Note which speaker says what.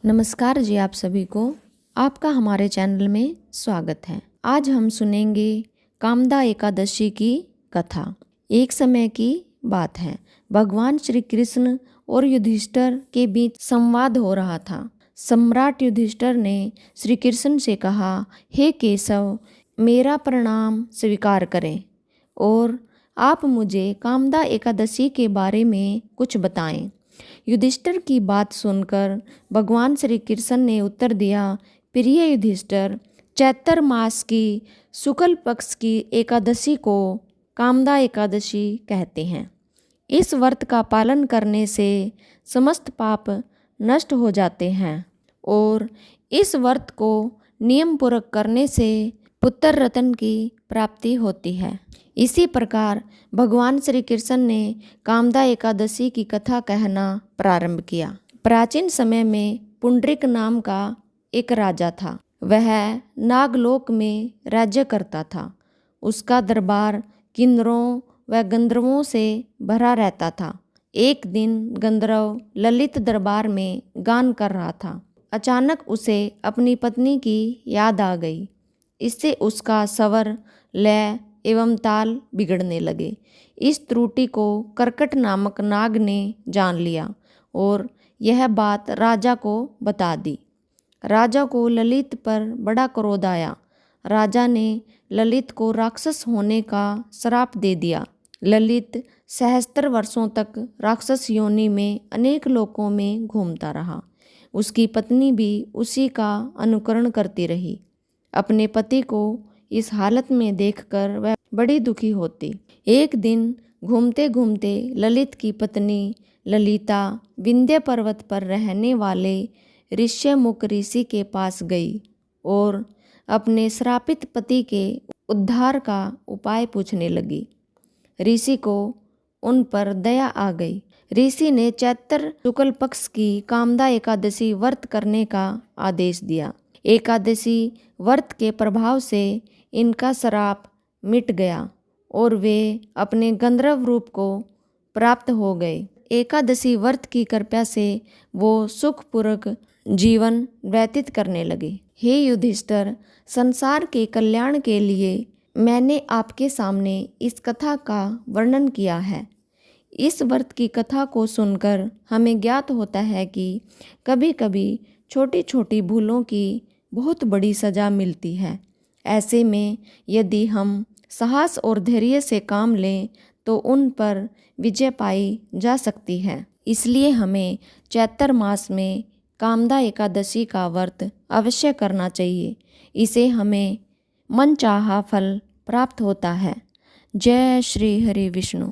Speaker 1: नमस्कार जी, आप सभी को आपका हमारे चैनल में स्वागत है। आज हम सुनेंगे कामदा एकादशी की कथा। एक समय की बात है, भगवान श्री कृष्ण और युधिष्ठिर के बीच संवाद हो रहा था। सम्राट युधिष्ठिर ने श्री कृष्ण से कहा, हे केशव, मेरा प्रणाम स्वीकार करें और आप मुझे कामदा एकादशी के बारे में कुछ बताएं। युधिष्ठिर की बात सुनकर भगवान श्री कृष्ण ने उत्तर दिया, प्रिय युधिष्ठिर, चैत्र मास की शुक्ल पक्ष की एकादशी को कामदा एकादशी कहते हैं। इस व्रत का पालन करने से समस्त पाप नष्ट हो जाते हैं और इस व्रत को नियम पूर्वक करने से पुत्र रत्न की प्राप्ति होती है। इसी प्रकार भगवान श्री कृष्ण ने कामदा एकादशी की कथा कहना प्रारंभ किया। प्राचीन समय में पुंडरीक नाम का एक राजा था। वह नागलोक में राज्य करता था। उसका दरबार किन्नरों व गंधर्वों से भरा रहता था। एक दिन गंधर्व ललित दरबार में गान कर रहा था। अचानक उसे अपनी पत्नी की याद आ गई। इससे उसका स्वर, लय एवं ताल बिगड़ने लगे। इस त्रुटि को कर्कट नामक नाग ने जान लिया और यह बात राजा को बता दी। राजा को ललित पर बड़ा क्रोध आया। राजा ने ललित को राक्षस होने का श्राप दे दिया। ललित सहस्त्र वर्षों तक राक्षस योनि में अनेक लोकों में घूमता रहा। उसकी पत्नी भी उसी का अनुकरण करती रही। अपने पति को इस हालत में देखकर वह बड़ी दुखी होती। एक दिन घूमते घूमते ललित की पत्नी ललिता विंध्य पर्वत पर रहने वाले ऋष्यमुख ऋषि के पास गई और अपने श्रापित पति के उद्धार का उपाय पूछने लगी। ऋषि को उन पर दया आ गई। ऋषि ने चैत्र शुक्ल पक्ष की कामदा एकादशी व्रत करने का आदेश दिया। एकादशी व्रत के प्रभाव से इनका श्राप मिट गया और वे अपने गंधर्व रूप को प्राप्त हो गए। एकादशी व्रत की कृपा से वो सुखपूर्वक जीवन व्यतीत करने लगे। हे युधिष्ठिर, संसार के कल्याण के लिए मैंने आपके सामने इस कथा का वर्णन किया है। इस व्रत की कथा को सुनकर हमें ज्ञात होता है कि कभी कभी छोटी छोटी भूलों की बहुत बड़ी सजा मिलती है। ऐसे में यदि हम साहस और धैर्य से काम लें तो उन पर विजय पाई जा सकती है। इसलिए हमें चैत्र मास में कामदा एकादशी का व्रत अवश्य करना चाहिए। इसे हमें मनचाहा फल प्राप्त होता है। जय श्री हरि विष्णु।